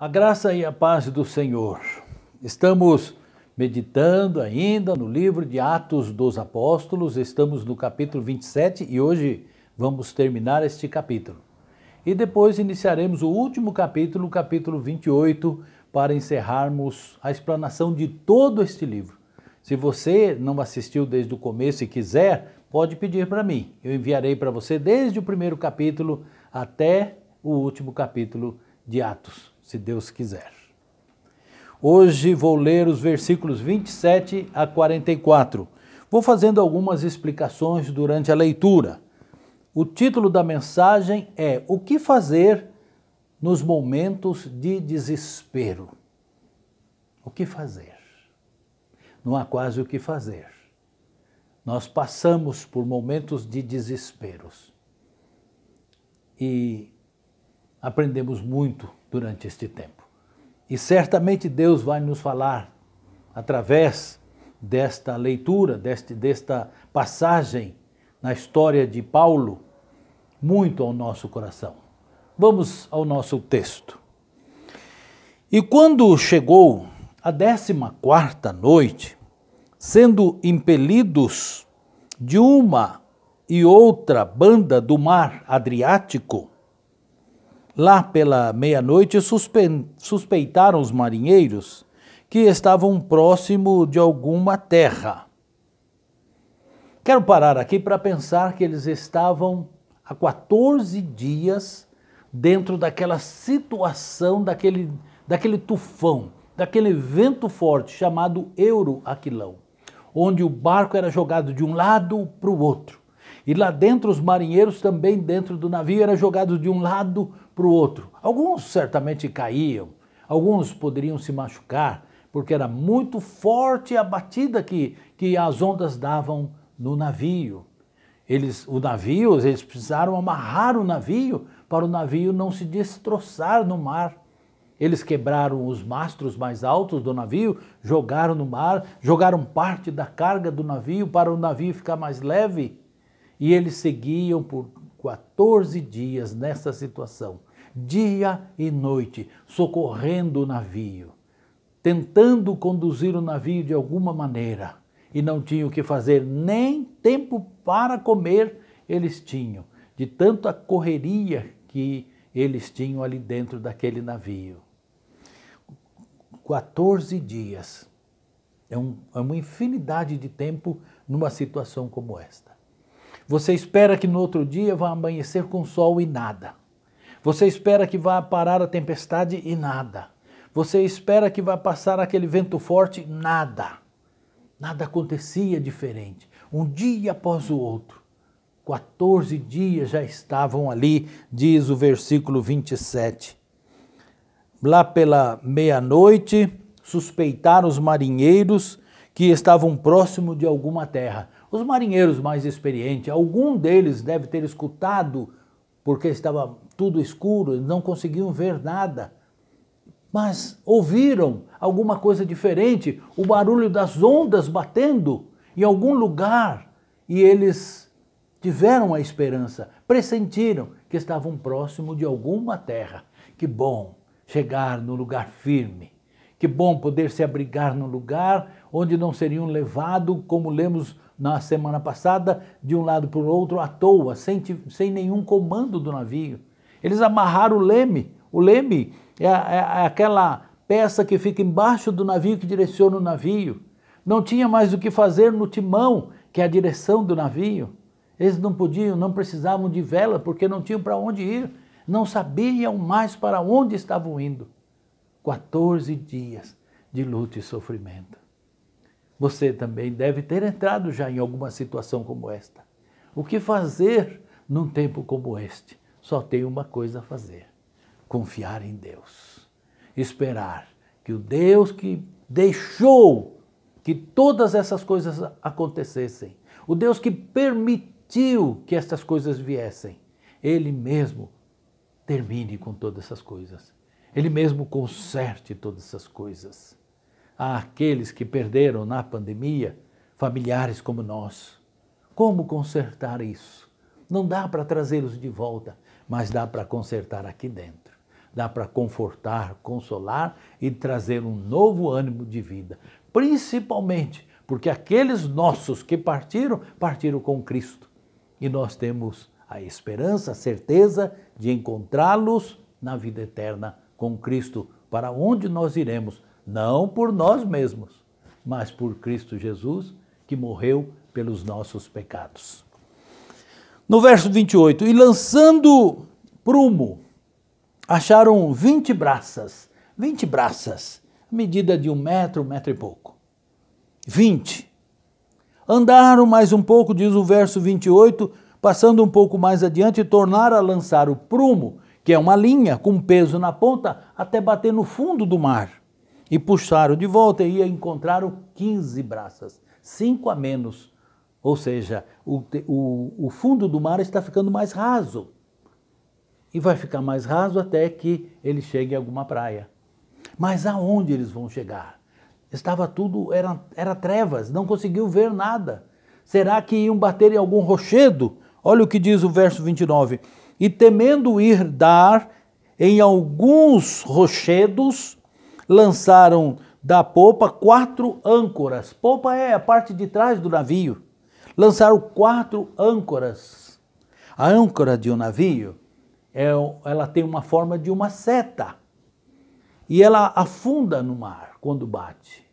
A graça e a paz do Senhor. Estamos meditando ainda no livro de Atos dos Apóstolos, estamos no capítulo 27 e hoje vamos terminar este capítulo. E depois iniciaremos o último capítulo, o capítulo 28, para encerrarmos a explanação de todo este livro. Se você não assistiu desde o começo e quiser, pode pedir para mim. Eu enviarei para você desde o primeiro capítulo até o último capítulo de Atos, se Deus quiser. Hoje vou ler os versículos 27 a 44. Vou fazendo algumas explicações durante a leitura. O título da mensagem é O que fazer nos momentos de desespero? O que fazer? Não há quase o que fazer. Nós passamos por momentos de desesperos e aprendemos muito durante este tempo. E certamente Deus vai nos falar através desta leitura, desta passagem na história de Paulo, muito ao nosso coração. Vamos ao nosso texto. E quando chegou a 14ª noite, sendo impelidos de uma e outra banda do mar Adriático, lá pela meia-noite suspeitaram os marinheiros que estavam próximo de alguma terra. Quero parar aqui para pensar que eles estavam há 14 dias dentro daquela situação, daquele tufão, daquele vento forte chamado Euroaquilão, onde o barco era jogado de um lado para o outro. E lá dentro os marinheiros também dentro do navio eram jogados de um lado para o outro. Alguns certamente caíam, alguns poderiam se machucar, porque era muito forte a batida que as ondas davam no navio. Eles precisaram amarrar o navio para o navio não se destroçar no mar. Eles quebraram os mastros mais altos do navio, jogaram no mar, jogaram parte da carga do navio para o navio ficar mais leve. E eles seguiam por 14 dias nessa situação, dia e noite, socorrendo o navio, tentando conduzir o navio de alguma maneira. E não tinham o que fazer, nem tempo para comer eles tinham, de tanta correria que eles tinham ali dentro daquele navio. 14 dias é uma infinidade de tempo numa situação como esta. Você espera que no outro dia vá amanhecer com sol e nada. Você espera que vá parar a tempestade e nada. Você espera que vá passar aquele vento forte, nada. Nada acontecia diferente. Um dia após o outro. 14 dias já estavam ali, diz o versículo 27. Lá pela meia-noite, suspeitaram os marinheiros que estavam próximo de alguma terra. Os marinheiros mais experientes, algum deles deve ter escutado, porque estava tudo escuro, não conseguiam ver nada. Mas ouviram alguma coisa diferente, o barulho das ondas batendo em algum lugar, e eles tiveram a esperança, pressentiram que estavam próximo de alguma terra. Que bom chegar no lugar firme. Que bom poder se abrigar num lugar onde não seriam levados, como lemos na semana passada, de um lado para o outro à toa, sem nenhum comando do navio. Eles amarraram o leme. O leme é aquela peça que fica embaixo do navio que direciona o navio. Não tinha mais o que fazer no timão, que é a direção do navio. Eles não podiam, não precisavam de vela, porque não tinham para onde ir. Não sabiam mais para onde estavam indo. 14 dias de luta e sofrimento. Você também deve ter entrado já em alguma situação como esta. O que fazer num tempo como este? Só tem uma coisa a fazer: confiar em Deus. Esperar que o Deus que deixou que todas essas coisas acontecessem, o Deus que permitiu que estas coisas viessem, Ele mesmo termine com todas essas coisas. Ele mesmo conserte todas essas coisas. Há aqueles que perderam na pandemia familiares como nós. Como consertar isso? Não dá para trazê-los de volta, mas dá para consertar aqui dentro. dá para confortar, consolar e trazer um novo ânimo de vida. Principalmente porque aqueles nossos que partiram, partiram com Cristo. E nós temos a esperança, a certeza de encontrá-los na vida eterna com Cristo, para onde nós iremos, não por nós mesmos, mas por Cristo Jesus, que morreu pelos nossos pecados. No verso 28, e lançando prumo, acharam 20 braças, medida de 1 metro e pouco. 20. Andaram mais um pouco, diz o verso 28, passando um pouco mais adiante, tornaram a lançar o prumo, que é uma linha com peso na ponta, até bater no fundo do mar. E puxaram de volta e encontraram 15 braças, 5 a menos. Ou seja, o fundo do mar está ficando mais raso. E vai ficar mais raso até que ele chegue a alguma praia. Mas aonde eles vão chegar? Estava tudo, era trevas, não conseguiu ver nada. Será que iam bater em algum rochedo? Olha o que diz o verso 29. E temendo ir dar em alguns rochedos, lançaram da popa 4 âncoras. Popa é a parte de trás do navio. Lançaram 4 âncoras. A âncora de um navio, ela tem uma forma de uma seta. E ela afunda no mar quando bate.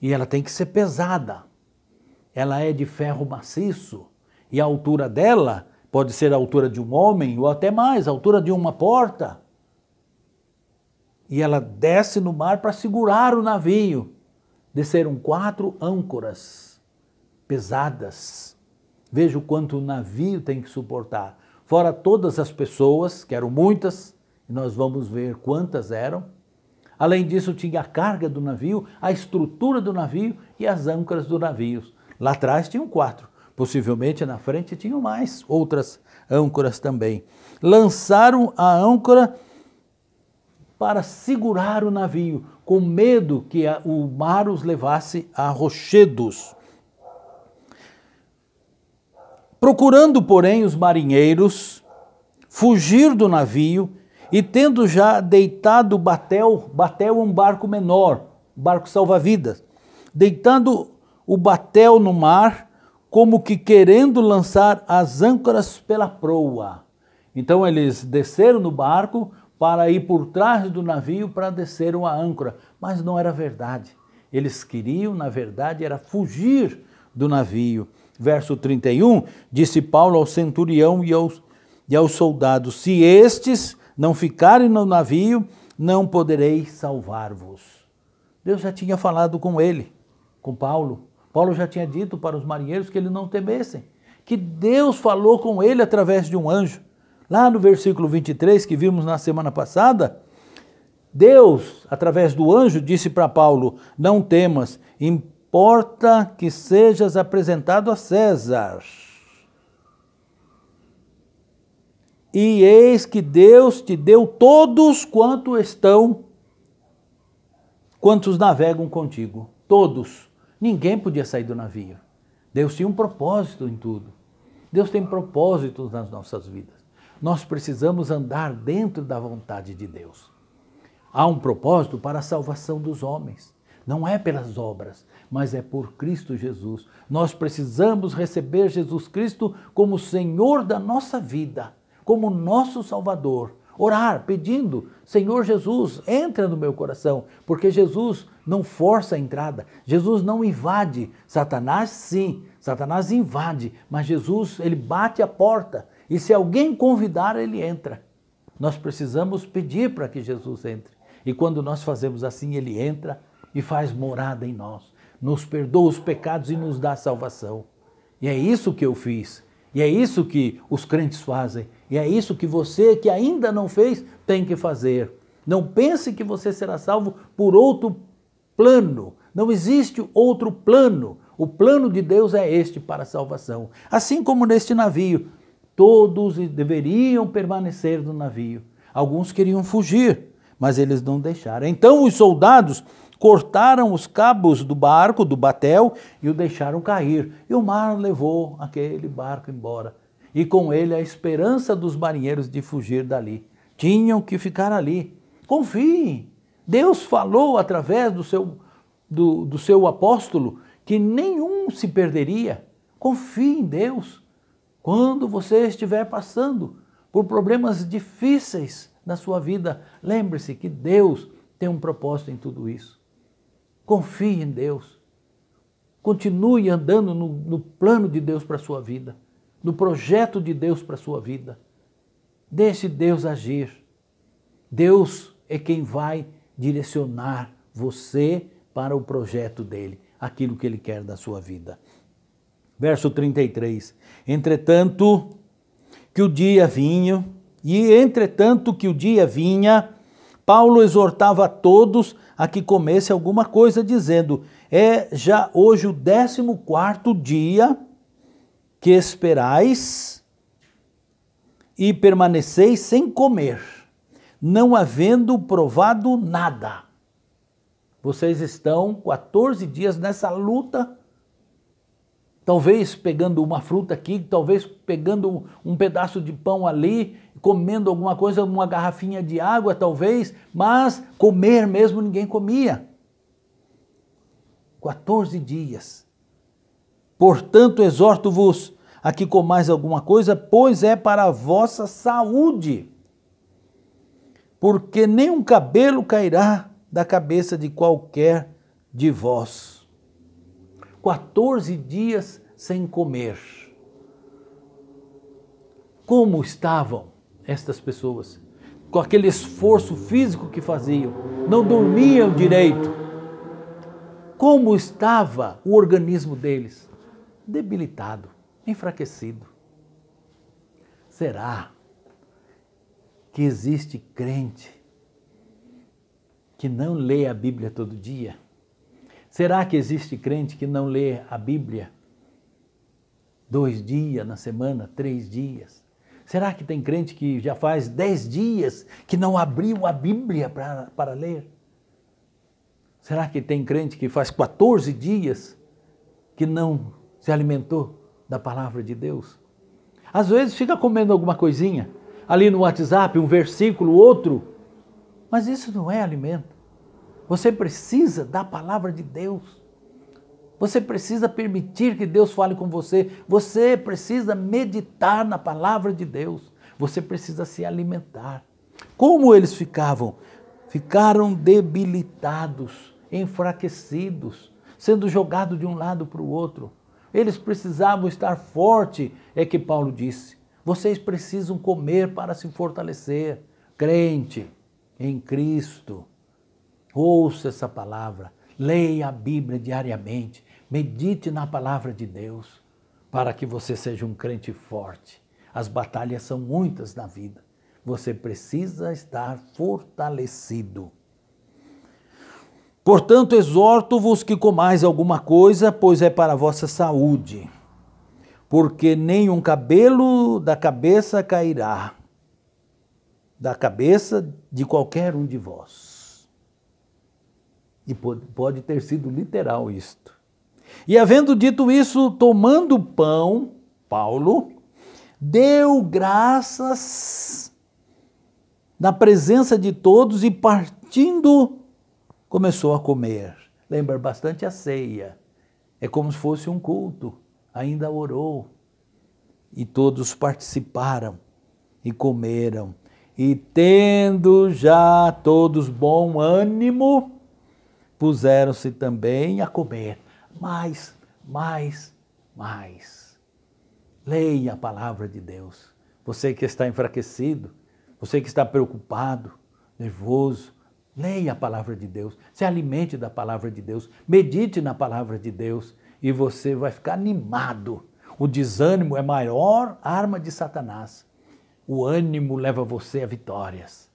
E ela tem que ser pesada. Ela é de ferro maciço. E a altura dela pode ser a altura de um homem ou até mais, a altura de uma porta. E ela desce no mar para segurar o navio. Desceram 4 âncoras pesadas. Veja o quanto o navio tem que suportar. Fora todas as pessoas, que eram muitas, e nós vamos ver quantas eram. Além disso, tinha a carga do navio, a estrutura do navio e as âncoras do navio. Lá atrás tinham 4. Possivelmente na frente tinham mais, outras âncoras também. Lançaram a âncora para segurar o navio, com medo que o mar os levasse a rochedos. Procurando, porém, os marinheiros fugir do navio e tendo já deitado batel é um barco menor, barco salva-vidas, deitando o batel no mar, como que querendo lançar as âncoras pela proa. Então eles desceram no barco para ir por trás do navio para descer a âncora, mas não era verdade. Eles queriam, na verdade, era fugir do navio. Verso 31, disse Paulo ao centurião e aos soldados, se estes não ficarem no navio, não poderei salvar-vos. Deus já tinha falado com ele, com Paulo. Paulo já tinha dito para os marinheiros que eles não temessem, que Deus falou com ele através de um anjo. Lá no versículo 23, que vimos na semana passada, Deus, através do anjo, disse para Paulo, não temas, importa que sejas apresentado a César. E eis que Deus te deu todos quantos navegam contigo. Todos. Ninguém podia sair do navio. Deus tinha um propósito em tudo. Deus tem propósitos nas nossas vidas. Nós precisamos andar dentro da vontade de Deus. Há um propósito para a salvação dos homens. Não é pelas obras, mas é por Cristo Jesus. Nós precisamos receber Jesus Cristo como Senhor da nossa vida, como nosso Salvador. Orar, pedindo, Senhor Jesus, entra no meu coração, porque Jesus não força a entrada, Jesus não invade. Satanás sim, Satanás invade, mas Jesus, ele bate a porta, e se alguém convidar, ele entra. Nós precisamos pedir para que Jesus entre, e quando nós fazemos assim, ele entra e faz morada em nós, nos perdoa os pecados e nos dá salvação. E é isso que eu fiz. E é isso que os crentes fazem. E é isso que você que ainda não fez tem que fazer. Não pense que você será salvo por outro plano. Não existe outro plano. O plano de Deus é este para a salvação. Assim como neste navio, todos deveriam permanecer no navio. Alguns queriam fugir, mas eles não deixaram. Então os soldados cortaram os cabos do barco, do batel, e o deixaram cair. E o mar levou aquele barco embora. E com ele a esperança dos marinheiros de fugir dali. Tinham que ficar ali. Confie. Deus falou através do seu apóstolo que nenhum se perderia. Confie em Deus. Quando você estiver passando por problemas difíceis na sua vida, lembre-se que Deus tem um propósito em tudo isso. Confie em Deus. Continue andando no plano de Deus para a sua vida, no projeto de Deus para a sua vida. Deixe Deus agir. Deus é quem vai direcionar você para o projeto dele, aquilo que ele quer da sua vida. Verso 33. Entretanto que o dia vinha, Paulo exortava a todos a que comesse alguma coisa, dizendo: é já hoje o 14º dia que esperais e permaneceis sem comer, não havendo provado nada. Vocês estão 14 dias nessa luta, talvez pegando uma fruta aqui, talvez pegando um pedaço de pão ali, comendo alguma coisa, uma garrafinha de água talvez, mas comer mesmo ninguém comia. 14 dias. Portanto, exorto-vos a que comais alguma coisa, pois é para a vossa saúde. Porque nem um cabelo cairá da cabeça de qualquer de vós. 14 dias sem comer. Como estavam estas pessoas? Com aquele esforço físico que faziam, não dormiam direito. Como estava o organismo deles? Debilitado, enfraquecido. Será que existe crente que não lê a Bíblia todo dia? Será que existe crente que não lê a Bíblia 2 dias na semana, 3 dias? Será que tem crente que já faz 10 dias que não abriu a Bíblia para ler? Será que tem crente que faz 14 dias que não se alimentou da palavra de Deus? Às vezes fica comendo alguma coisinha, ali no WhatsApp, um versículo, outro, mas isso não é alimento. Você precisa da palavra de Deus. Você precisa permitir que Deus fale com você. Você precisa meditar na palavra de Deus. Você precisa se alimentar. Como eles ficavam? Ficaram debilitados, enfraquecidos, sendo jogados de um lado para o outro. Eles precisavam estar fortes, é que Paulo disse. Vocês precisam comer para se fortalecer. Crente em Cristo. Ouça essa palavra, leia a Bíblia diariamente, medite na palavra de Deus, para que você seja um crente forte. As batalhas são muitas na vida, você precisa estar fortalecido. Portanto, exorto-vos que comais alguma coisa, pois é para a vossa saúde, porque nenhum cabelo da cabeça cairá, da cabeça de qualquer um de vós. E pode ter sido literal isto. E havendo dito isso, tomando o pão, Paulo deu graças na presença de todos e partindo, começou a comer. Lembra bastante a ceia. É como se fosse um culto. Ainda orou. E todos participaram e comeram. E tendo já todos bom ânimo, puseram-se também a comer. Mais. Leia a palavra de Deus. Você que está enfraquecido, você que está preocupado, nervoso, leia a palavra de Deus. Se alimente da palavra de Deus. Medite na palavra de Deus e você vai ficar animado. O desânimo é a maior arma de Satanás. O ânimo leva você a vitórias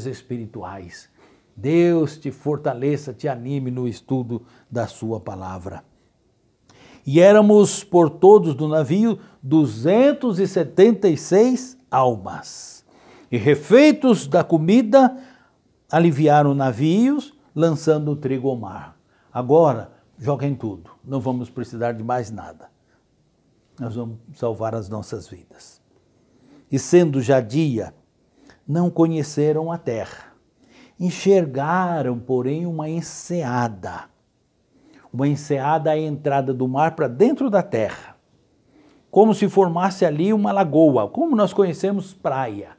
espirituais. Deus te fortaleça, te anime no estudo da sua palavra. E éramos por todos do navio 276 almas. E refeitos da comida, aliviaram navios, lançando o trigo ao mar. Agora, joguem tudo, não vamos precisar de mais nada. Nós vamos salvar as nossas vidas. E sendo já dia, não conheceram a terra. Enxergaram, porém, uma enseada. Uma enseada à entrada do mar para dentro da terra, como se formasse ali uma lagoa, como nós conhecemos praia.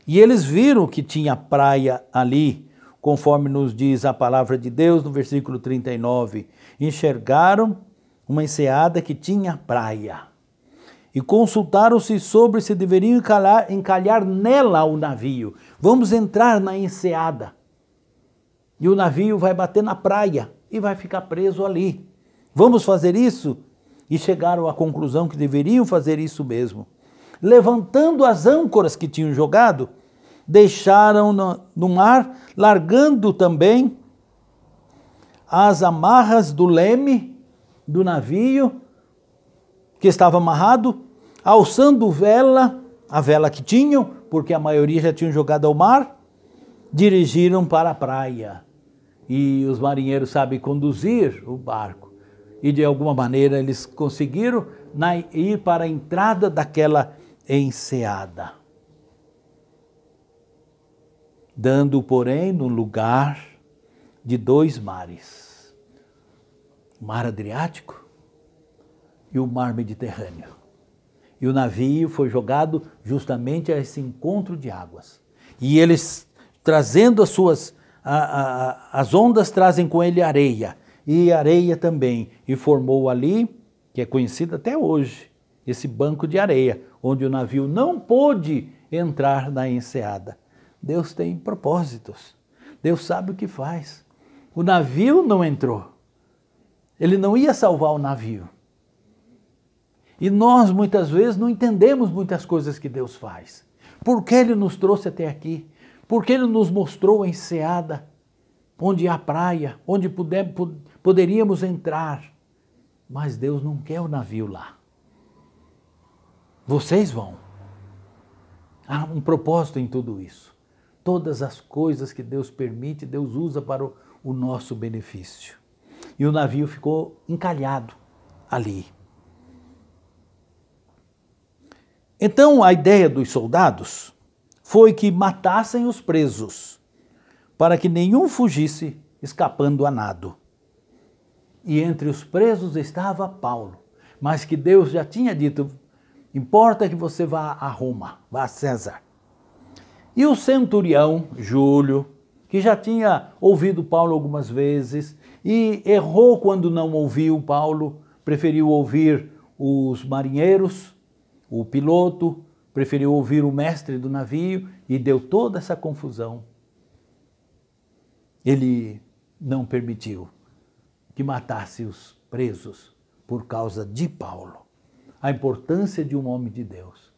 E eles viram que tinha praia ali, conforme nos diz a palavra de Deus no versículo 39. Enxergaram uma enseada que tinha praia. E consultaram-se sobre se deveriam encalhar nela o navio. Vamos entrar na enseada. E o navio vai bater na praia e vai ficar preso ali. Vamos fazer isso? E chegaram à conclusão que deveriam fazer isso mesmo. Levantando as âncoras que tinham jogado, deixaram no mar, largando também as amarras do leme do navio, que estava amarrado, alçando vela, a vela que tinham, porque a maioria já tinham jogado ao mar, dirigiram para a praia. E os marinheiros sabem conduzir o barco. E de alguma maneira eles conseguiram ir para a entrada daquela enseada. Dando, porém, no lugar de dois mares. O mar Adriático e o mar Mediterrâneo. E o navio foi jogado justamente a esse encontro de águas. E eles, trazendo as ondas, trazem com ele areia. E areia também. E formou ali, que é conhecido até hoje, esse banco de areia, onde o navio não pôde entrar na enseada. Deus tem propósitos. Deus sabe o que faz. O navio não entrou. Ele não ia salvar o navio. E nós, muitas vezes, não entendemos muitas coisas que Deus faz. Por que Ele nos trouxe até aqui? Por que Ele nos mostrou a enseada, onde há praia, onde poderíamos entrar? Mas Deus não quer o navio lá. Vocês vão. Há um propósito em tudo isso. Todas as coisas que Deus permite, Deus usa para o nosso benefício. E o navio ficou encalhado ali. Então, a ideia dos soldados foi que matassem os presos, para que nenhum fugisse escapando a nado. E entre os presos estava Paulo, mas que Deus já tinha dito, importa que você vá a Roma, vá a César. E o centurião, Júlio, que já tinha ouvido Paulo algumas vezes e errou quando não ouviu Paulo, preferiu ouvir os marinheiros, o piloto, preferiu ouvir o mestre do navio e deu toda essa confusão. Ele não permitiu que matasse os presos por causa de Paulo. A importância de um homem de Deus.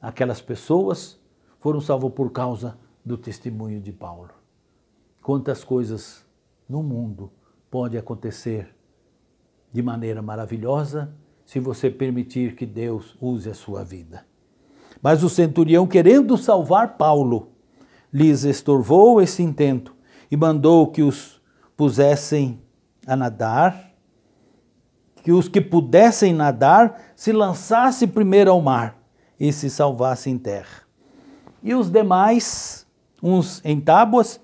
Aquelas pessoas foram salvas por causa do testemunho de Paulo. Quantas coisas no mundo pode acontecer de maneira maravilhosa se você permitir que Deus use a sua vida. Mas o centurião, querendo salvar Paulo, lhes estorvou esse intento e mandou que os pusessem a nadar, que os que pudessem nadar se lançassem primeiro ao mar e se salvassem em terra. E os demais, uns em tábuas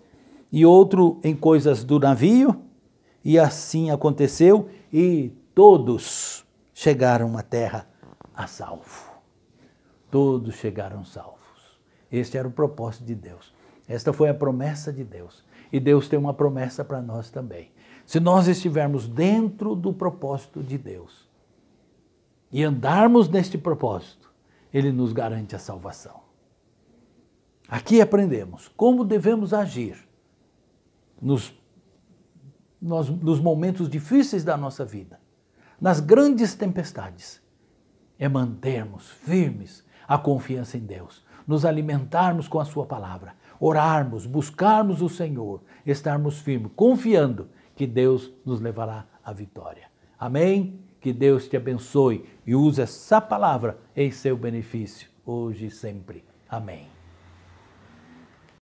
e outro em coisas do navio, e assim aconteceu, e todos chegaram à terra a salvo. Todos chegaram salvos. Este era o propósito de Deus. Esta foi a promessa de Deus. E Deus tem uma promessa para nós também. Se nós estivermos dentro do propósito de Deus e andarmos neste propósito, Ele nos garante a salvação. Aqui aprendemos como devemos agir nos momentos difíceis da nossa vida, nas grandes tempestades. É mantermos firmes a confiança em Deus, nos alimentarmos com a sua palavra, orarmos, buscarmos o Senhor, estarmos firmes, confiando que Deus nos levará à vitória. Amém? Que Deus te abençoe e use essa palavra em seu benefício, hoje e sempre. Amém.